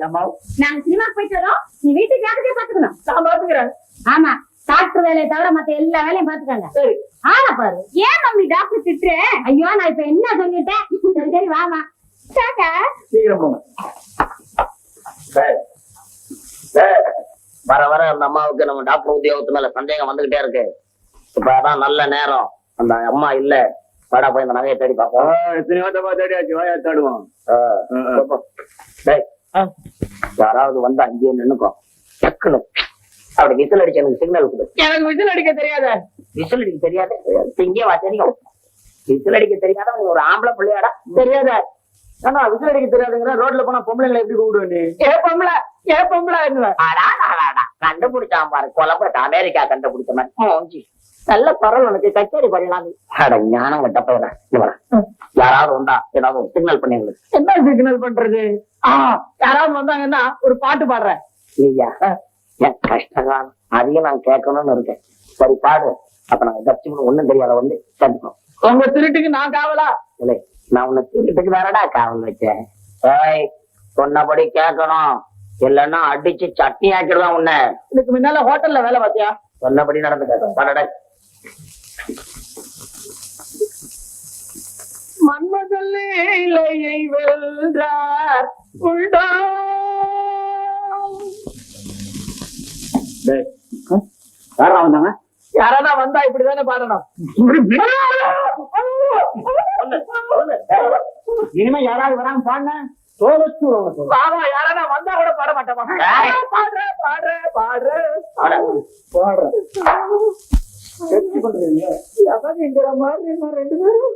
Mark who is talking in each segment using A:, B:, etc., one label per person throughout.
A: நாங்க சினிமாக்கு போயிட்டு வரோம், நீ வீட்டுக்கு ஜாக்கிரதையா பாத்துக்கணும்.
B: நான் பாத்துக்கிறேன்.
A: ஆமா, டாக்டர் வேலையை தவிர மத்த எல்லா வேலையும் பாத்துக்காங்க.
B: சரி.
A: ஆனா பாரு, ஏன் மம்மி டாக்டர் திட்டுறேன்? ஐயோ நான் இப்ப என்ன சொல்லிட்டேன். சரி சரி வாமா.
B: சீக்கிரம் போங்க.
C: வர வர அந்த அம்மாவுக்கு நம்ம டாக்டர் உத்தியோகத்து மேல சந்தேகம் வந்துகிட்டே இருக்கு. இப்ப அதான் நல்ல நேரம். அந்த அம்மா இல்ல, படா போய் இந்த நகையை தேடி பார்ப்போம்.
B: எத்தனை தேடியாச்சு, வாயா தேடுவோம்.
C: யாராவது வந்து அங்கேயே நின்னுக்கும், டக்குனு அப்படி விசில் அடிச்சு எனக்கு சிக்னல் கொடு.
B: எனக்கு விசில் அடிக்க தெரியாத.
C: விசில் அடிக்க தெரியாது? இங்கே வா, தெரியும். விசில் அடிக்க தெரியாத ஒரு ஆம்பளை பிள்ளையாடா? தெரியாத?
B: ஆனா விசில் அடிக்க தெரியாதுங்கிற ரோட்ல போனா பொம்பளைங்களை எப்படி கூப்பிடுவேன் நீ? ஏ பொம்பளை
C: கண்டுபிடிச்சான் பாரு, கொலப்பட்ட அமெரிக்கா கண்டுபிடிச்ச மாதிரி. நல்ல பரவல் உனக்கு கச்சேரி பண்ணலாம். ஞானம் கட்ட போயிட. யாராவது வந்தா ஏதாவது சிக்னல் பண்ணி
B: என்ன சிக்னல் பண்றது? யாராவது வந்தாங்கன்னா ஒரு பாட்டு பாடுறேன்.
C: இல்லையா? என் கஷ்டகாலம் அதையும் நான் கேட்கணும்னு இருக்கேன். சரி பாடு. அப்ப நாங்க கட்சிக்கு ஒண்ணும் தெரியாத வந்து கண்டுக்கோம்.
B: உங்க திருட்டுக்கு நான் காவலா?
C: இல்லை, நான் உன்னை திருட்டுக்கு தானடா காவல் வச்சேன். சொன்னபடி கேட்கணும், இல்லன்னா அடிச்சு சட்னி ஆக்கிடுவான் உன்னை.
B: இதுக்கு முன்னால ஹோட்டல்ல வேலை பார்த்தியா?
C: சொன்னபடி நடந்து கேட்கணும். பாடட.
B: மன்மதல்லே இலையை வென்றார் உண்டா?
C: யாரா வந்தாங்க?
B: யாரானா வந்தா இப்படிதானே பாடணும்.
C: இனிமே யாராவது வராம பாடின
B: பாவா, யாரானா வந்தா கூட பாட மாட்டோமா? பாடுற பாடுற பாடுற பாடுற எங்கிற மாதிரி ரெண்டு பேரும்.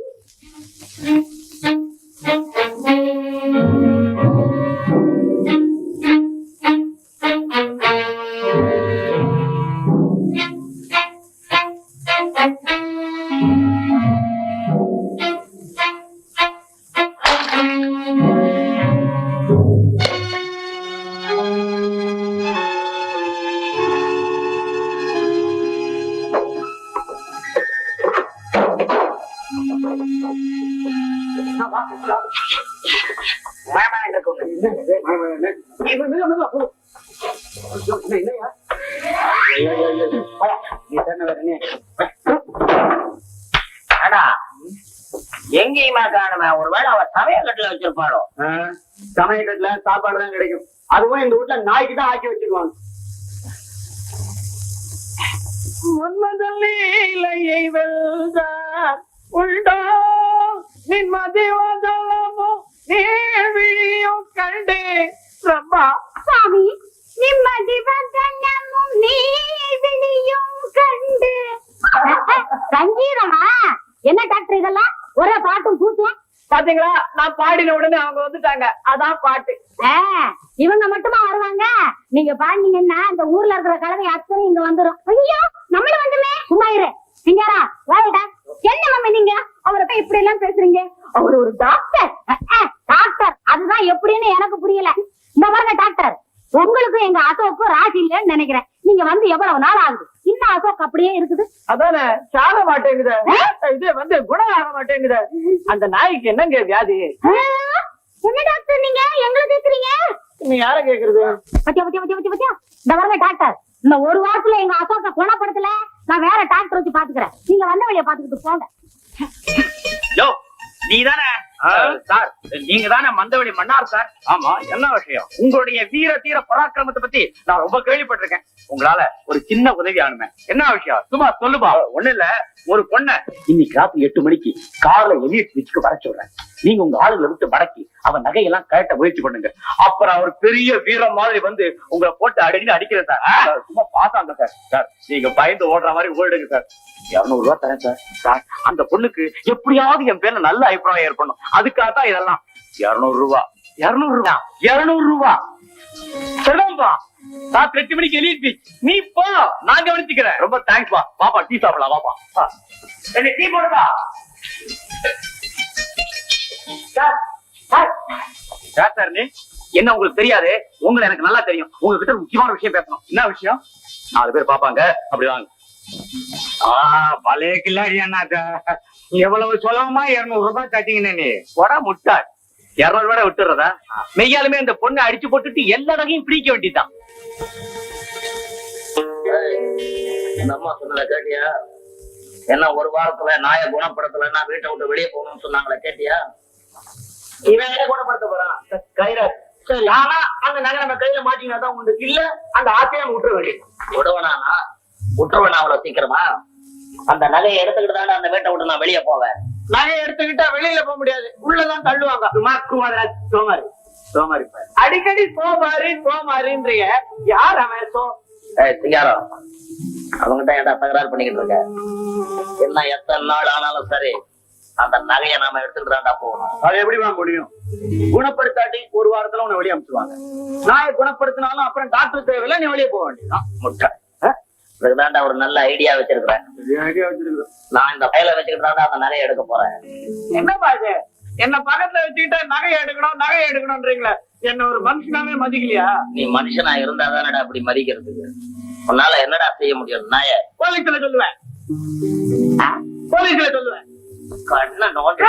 C: எங்கேயுமா காணுமே? ஒருவேளை அவ சமயக்கட்டுல வச்சிருப்பாளோ?
B: சமயக்கட்டுல சாப்பாடு தான் கிடைக்கும். அதுவும் இந்த வீட்டுல நாய்க்கு தான் ஆக்கி வச்சிருவாங்க. மன்மதல்லையை வெல்றார் உண்டோ நின்மதிவதலமோ நீவிழியோ கண்டே பிரம்மா
A: சாமி, நிம்மதிவதனமும் நீவிழியும் கண்டு. சங்கீதமா? என்ன டாக்டர் இதெல்லாம்? ஒரே பாட்டும் கூத்தும்.
B: பாத்தீங்களா, நான் பாடின உடனே அவங்க வந்துட்டாங்க. அதான் பாட்டு.
A: இவங்க மட்டுமா வருவாங்க? நீங்க பாடினீங்கன்னா இந்த ஊர்ல இருக்கிற கலவை அத்தனை இங்க வந்துடும். ஐயோ, நம்மள வந்துமே. சும்மா இரு சிங்காரா, வாடா. என்ன மம்மி நீங்க அவரை போய் இப்படி எல்லாம் பேசுறீங்க? அவர் ஒரு டாக்டர். டாக்டர் அதுதான் எப்படின்னு எனக்கு புரியல. இந்த பாருங்க டாக்டர், உங்களுக்கும் எங்க அசோக்கும் ராசி இல்லைன்னு நினைக்கிறேன். நீங்க வந்து எவ்வளவு நாள் ஆகுது? இன்னும் அசோக் அப்படியே இருக்குது.
B: அதானே, சாக மாட்டேங்குது. இது வந்து குணம் ஆக மாட்டேங்குது. அந்த நாய்க்கு என்னங்க வியாதி?
A: என்ன டாக்டர் நீங்க எங்களை கேக்குறீங்க?
B: நீ யார கேக்குறது?
A: பத்தியா பத்தியா பத்தியா பத்தியா பத்தியா இந்த பாருங்க டாக்டர், இந்த ஒரு வாரத்துல எங்க அசோக்க குணப்படுத்தல, நான் வேற டாக்டர் வச்சு பாத்துக்கிறேன். நீங்க வந்த வழியை பாத்துக்கிட்டு போங்க.
D: நீதானே சார்? நீங்க தானே மந்தவெளி மன்னார் சார்? ஆமா, என்ன விஷயம்? உங்களுடைய வீர தீர பராக்கிரமத்தை பத்தி நான் ரொம்ப கேள்விப்பட்டிருக்கேன். உங்களால ஒரு சின்ன உதவி ஆனுமே. என்ன விஷயம்? சும்மா சொல்லுப்பா. ஒண்ணு இல்ல, ஒரு பொண்ண இன்னைக்கு ராத்திரி 8 மணிக்கு கார்ல எலியட் பீச்சுக்கு வர சொல்றேன். நீங்க உங்க ஆளுங்களை விட்டு மடக்கி அவன் நகையெல்லாம் கட்ட முயற்சி பண்ணுங்க. அப்புறம் அவர் பெரிய வீரம் மாதிரி வந்து உங்களை போட்டு அடிக்கடி அடிக்கிறேன் சார். சும்மா பாசாங்க சார். சார் நீங்க பயந்து ஓடுற மாதிரி ஓடுங்க சார். 200 ரூபாய் தரேன் சார். சார் அந்த பொண்ணுக்கு எப்படியாவது என் பேர்ல நல்ல அபிப்பிராயம் ஏற்படணும். அதுக்காகத்தான் இதெல்லாம். 200 ரூபாய் 200 ரூபாய் 200 ரூபாய் சரிதான்பா. ராத்திரி 8 மணிக்கு எலியட் பீச். நீ போ, நான் கவனிச்சுக்கிறேன். ரொம்ப தேங்க்ஸ் பா. பாப்பா டீ சாப்பிடலாம். வாப்பா என்ன டீ போடுப்பா. சார் நீ என்ன உங்களுக்கு தெரியாது? உங்களை எனக்கு நல்லா தெரியும். உங்ககிட்ட முக்கியமான விஷயம் பேசணும். என்ன விஷயம்? 4 பேர் பாப்பாங்க, அப்படிதாங்க.
E: பழைய கில்லாடி அண்ணாத்த எவ்வளவு சுலபமா 200 ரூபாய் தட்டிங்கன்னு நீ
D: போடா முட்டாள். 200 ரூபாய் விட்டுறதா? மெய்யாலுமே அந்த பொண்ணை அடிச்சு போட்டுட்டு எல்லா நகையும் பிடிக்க வேண்டியதுதான்.
C: இந்த அம்மா சொன்னதை கேட்டியா? என்ன ஒரு வாரத்துல நாயை குணப்படுத்தலன்னா வீட்டை விட்டு வெளியே போகணும்னு சொன்னாங்களே, கேட்டியா?
B: இவன் என்ன குணப்படுத்த போறான்? கயிறு. சரி, ஆனா அந்த நகை நம்ம கையில மாட்டினாதான் உண்டு. இல்ல அந்த ஆசையை விட்டுற வேண்டியது.
C: விடுவனானா விட்டுருவேன் அவ்வளவு சீக்கிரமா? அந்த நகையை எடுத்துக்கிட்டு தானே அந்த வீட்டை விட்டு நான் வெளியே போவேன்.
B: நகையை எடுத்துக்கிட்டா வெளியில போக முடியாது, உள்ளதான் தள்ளுவாங்க. சோமாரி சோமாரி அடிக்கடி சோமாரின்றிய யார் அவன்?
C: சிங்காரம், அவங்ககிட்ட ஏன்டா தகராறு பண்ணிக்கிட்டு இருக்க? என்ன எத்தனை நாள் ஆனாலும் சரி, அந்த நகையை நாம எடுத்துக்கிட்டு தான்டா போகணும்.
D: அது எப்படி வாங்க முடியும்? குணப்படுத்தாட்டி ஒரு வாரத்துல உன்னை வெளியே அனுப்பிச்சுவாங்க. நாயை குணப்படுத்தினாலும் அப்புறம் டாக்டர் தேவையில்லை, நீ வெளியே போக வேண்டியதுதான்.
C: முட்டை. இதுதான்டா ஒரு நல்ல ஐடியா வச்சிருக்கிறேன். நான் இந்த பையில வச்சுக்கிட்டு தான்டா அந்த நகையை எடுக்க போறேன்.
B: என்னப்பா இது? என்ன பக்கத்துல வச்சுக்கிட்டா நகை எடுக்கணும்ன்றீங்களா? என்ன ஒரு மனுஷனாவே மதிக்கலையா?
C: நீ மனுஷனா இருந்தா தானடா அப்படி மதிக்கிறதுக்கு. உன்னால என்னடா செய்ய முடியும்? நாய
B: போலீஸ்ல சொல்லுவேன்.
C: கண்ண நோண்டி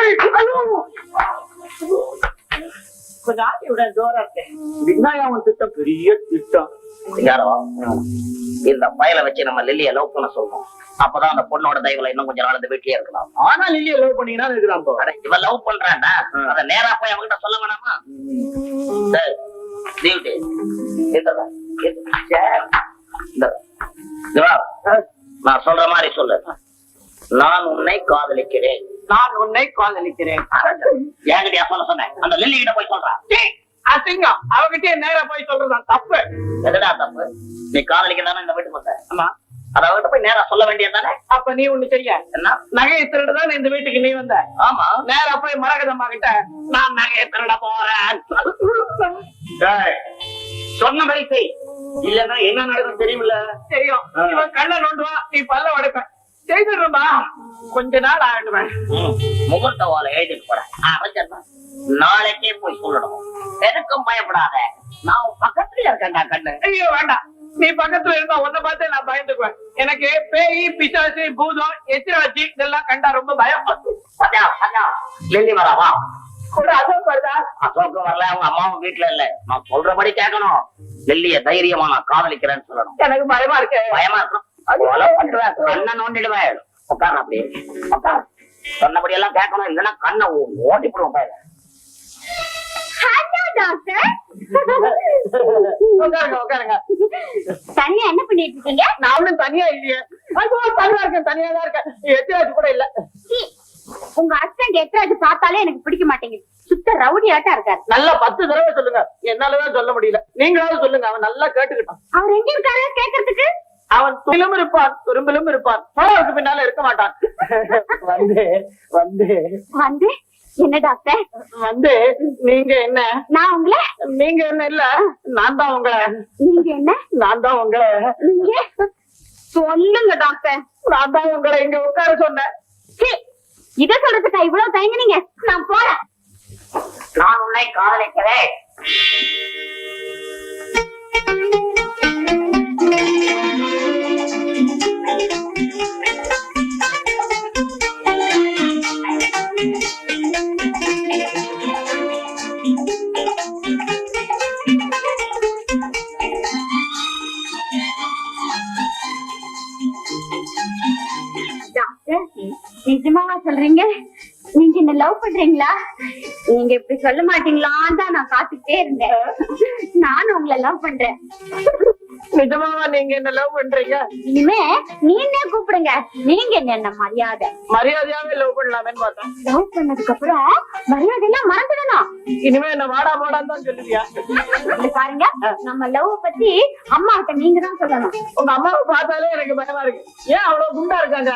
B: கொஞ்சம் ஆட்டி விட ஜோரா இருக்கேன். விநாயகன் திட்டம் பெரிய திட்டம்.
C: சிங்காரம், இந்த பையில வச்சு நம்ம லில்லிய லவ் பண்ண சொல்றோம். அப்பதான் அந்த பொண்ணோட தயவுல இன்னும் கொஞ்ச நாள் இந்த வீட்லயே இருக்கலாம்.
B: ஆனா லில்லிய லவ் பண்ணீங்கன்னா இருக்கிறான்.
C: இவன் லவ் பண்றான்டா, அத நேரா போய் அவங்கிட்ட சொல்ல வேணாமா? நான் சொல்ற மாதிரி சொல்லு. நான் உன்னை காதலிக்கிறேன். என்கிட்டயா சொல்ல சொன்னேன்? அந்த லில்லி கிட்ட போய் சொல்றான்.
B: அசிங்கம். அவகிட்டே நேரா போய் சொல்றதான் தப்பு.
C: எதுடா தப்பு? நீ காதலிக்கதானே இந்த வீட்டுக்கு வந்த?
B: ஆமா.
C: அத அவகிட்ட போய் நேரா சொல்ல வேண்டியது தானே?
B: அப்ப நீ ஒண்ணு செய்ய.
C: என்ன?
B: நகையை திருடுதான் இந்த வீட்டுக்கு நீ வந்த.
C: ஆமா.
B: நேரா போய் மரகதம்மா கிட்ட நான் நகையை திருட போறேன்
D: சொன்ன மாதிரி செய். இல்லன்னா என்ன நடக்கும் தெரியுமில்ல?
B: தெரியும். இவன் கண்ண நோண்டுவான், நீ பல்ல உடைப்ப. செய்துடுறா, கொஞ்ச நாள் ஆகட்டுவேன்.
C: முகூர்த்த ஓலை எழுதிட்டு போறேன். நாளைக்கே போய் சொல்லணும். எனக்கும் பயப்படாத, நான் பக்கத்துல இருக்கேன்டா. கண்ணு
B: ஐயோ வேண்டாம், நீ பக்கத்துல இருந்தா உன்னை பார்த்து நான் பயந்துக்குவேன். எனக்கு பேய், பிசாசு, பூதம், எச்சிராச்சி இதெல்லாம் கண்டா ரொம்ப பயம்.
C: லில்லி வரவா?
B: கூட அசோக் வருதா?
C: அசோக்கம் வரல, அவங்க அம்மாவும் வீட்டுல இல்ல. நான் சொல்றபடி கேட்கணும். லில்லிய தைரியமா நான் காதலிக்கிறேன்னு சொல்லணும்.
B: எனக்கு பயமா இருக்கு.
C: பயமா இருக்கும். கண்ணை நோண்டிடுவேன். உட்கார அப்படியே உட்கார. சொன்னபடி எல்லாம் கேட்கணும், இல்லைன்னா கண்ணை ஓட்டிப்படுவோம். பயில
B: உட்காருங்க.
A: தனியா என்ன பண்ணிட்டு இருக்கீங்க?
B: நான் ஒண்ணும் தனியா இல்லையே. தனியா தான் இருக்கேன். எத்திராச்சு கூட இல்ல.
A: உங்க ஹஸ்பண்ட் எத்தராஜ் பார்த்தாலே எனக்கு பிடிக்க மாட்டேங்குது. சுத்த ரவுடி ஆட்டா இருக்காரு.
B: நல்லா 10 தடவை சொல்லுங்க, என்னாலதான் சொல்ல முடியல. நீங்களாவது சொல்லுங்க. அவன் நல்லா கேட்டுக்கிட்டான்.
A: அவர் எங்க இருக்காரு கேக்குறதுக்கு?
B: அவன் துளிலும் இருப்பான், துரும்பிலும் இருப்பான், போறதுக்கு பின்னால இருக்க மாட்டான்.
A: வந்து என்ன டாக்டர்?
B: நீங்க என்ன?
A: நான் உங்களை.
B: நீங்க என்ன? இல்ல, நான் தான் உங்களை.
A: நீங்க என்ன?
B: நான் தான் உங்களை.
A: நீங்க சொல்லுங்க டாக்டர்.
B: நான் தான் உங்களை இங்க உட்கார சொன்னேன்.
A: இத சொல்றதுக்கா இவ்வளவு தயங்குனீங்க? நான் போறேன்.
C: நான் உன்னை காதலிக்கிறேன்.
A: டாக்டர், நிஜமாவா சொல்றீங்க? நீங்க என்ன லவ் பண்றீங்களா? நீங்க இப்படி சொல்ல மாட்டீங்களான்னு தான் நான் காத்துக்கிட்டே இருந்தேன். நானும் உங்களை லவ் பண்றேன்.
B: நிஜமாவா நீங்க என்ன லவ் பண்றீங்க?
A: இனிமே நீனே கூப்பிடுங்க. நீங்க என்ன மரியாதை.
B: மரியாதையாவே லவ் பண்ணலாமேன்னு பார்த்தேன்.
A: லவ் பண்ணதுக்கு அப்புறம் மரியாதை எல்லாம் மறந்துடணும்.
B: இனிமே என்ன வாடா போடான்னு தான் சொல்லுவியா?
A: இது பாருங்க, நம்ம லவ் பத்தி அம்மா கிட்ட நீங்க தான் சொல்லணும்.
B: உங்க அம்மாவை பார்த்தாலே எனக்கு பயமா இருக்கு. ஏன் அவ்வளவு குண்டா இருக்காங்க?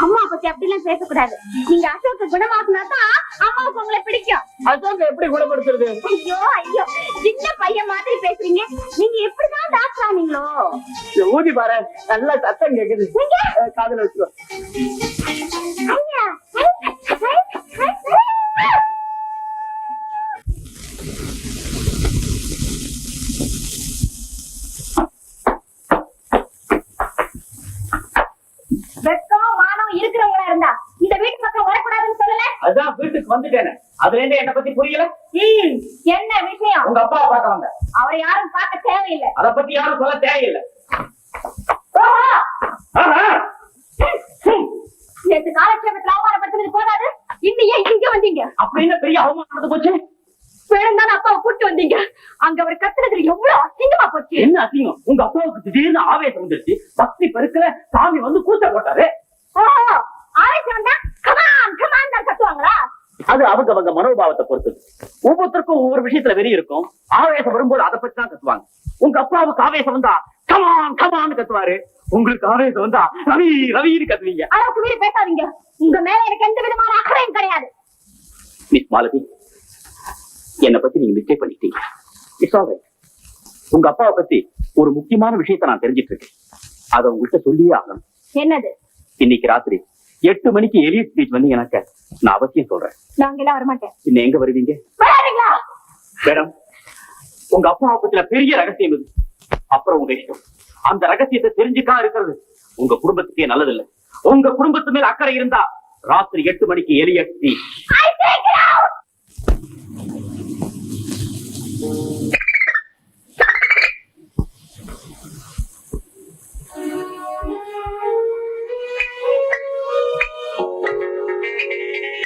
A: அம்மா பத்தி அப்படி எல்லாம் பேசக்கூடாது. நீங்க அசோக்க குணமாக்குனாதான் அம்மாவுக்கு உங்களை பிடிக்கும்.
B: அசோக் எப்படி குணப்படுத்துறது?
A: ஐயோ ஐயோ, சின்ன பையன் மாதிரி பேசுறீங்க. நீங்க எப்படிதான் டாக்டர் ஆனீங்களோ?
B: ஊதி பாரு, நல்ல சத்தம் கேக்குது. காதுல வச்சுக்கோ.
A: ஐயா, வெக்கம் மானம் இருக்கிறவங்களா இருந்தா இந்த வீட்டு பக்கம் வரக்கூடாதுன்னு சொல்லல.
D: அதான் வீட்டுக்கு வந்துட்டேன். அதுல இருந்து என்ன பத்தி புரியல.
A: என்ன விஷயம்?
D: உங்க அப்பாவை பார்க்க வந்த.
A: அவரை யாரும் பார்க்க தேவையில்லை.
D: அத பத்தி யாரும் சொல்ல தேவையில்லை.
A: ஓஹோ,
D: ஆஹா.
A: நேற்று காலட்சேபத்துல அவமானப்படுத்தினது போதாது, இன்னும் ஏன் இங்க வந்தீங்க?
D: அப்படின்னு பெரிய அவமானம் நடந்து போச்சு.
A: வேணும்தான் அப்பாவை கூட்டு வந்தீங்க. அங்க அவர் கத்துனதுல எவ்வளவு அசிங்கமா போச்சு.
D: என்ன அசிங்கம்? உங்க அப்பாவுக்கு திடீர்னு ஆவேசம் வந்துருச்சு. பக்தி பெருக்கல சாமி வந்து கூச்ச போட்டாரு.
A: ஓஹோ, ஆவேசம் வந்தா கமான் கமான் தான் கத்துவாங்களா?
D: அது அவங்க மனோபாவத்தை பொறுத்தது. ஒவ்வொருத்தருக்கும் ஒவ்வொரு விஷயத்துல வெறி இருக்கும். ஆவேசம் வரும்போது அதை பத்தி தான் கத்துவாங்க. உங்க அப்பாவுக்கு ஆவேசம் வந்தா கமான் கமான்னு கத்துவாரு. உங்களுக்கு ஆவேசம் வந்தா ரவி ரவின்னு கத்துவீங்க.
A: அளவுக்கு மீறி பேசாதீங்க. உங்க மேல எனக்கு எந்த விதமான அக்கறையும் கிடையாது.
D: மிஸ் மாலதி, என்னை பத்தி நீங்க மிஸ்டேக் பண்ணிட்டீங்க. It's all right. உங்க அப்பாவை பத்தி ஒரு முக்கியமான விஷயத்தை நான் தெரிஞ்சிட்டு இருக்கேன். அதை உங்கள்கிட்ட சொல்லியே ஆகணும்.
A: என்னது?
D: இன்னைக்கு ராத்திரி 8 மணிக்கு எலியட் ஸ்பீச் வந்து எனக்கு நான் அவசியம் சொல்றேன்.
A: நாங்க எல்லாம் வரமாட்டேன்.
D: இன்னும் எங்க வருவீங்க?
A: வராதீங்களா?
D: மேடம், உங்க அப்பாவை பத்தின பெரிய ரகசியம் இது. அப்புறம் உங்க இஷ்டம். அந்த ரகசியத்தை தெரிஞ்சுக்கா இருக்கிறது உங்க குடும்பத்துக்கே நல்லதில்லை. உங்க குடும்பத்து மேல அக்கறை இருந்தா ராத்திரி 8 மணிக்கு எலியட் ஸ்பீச்.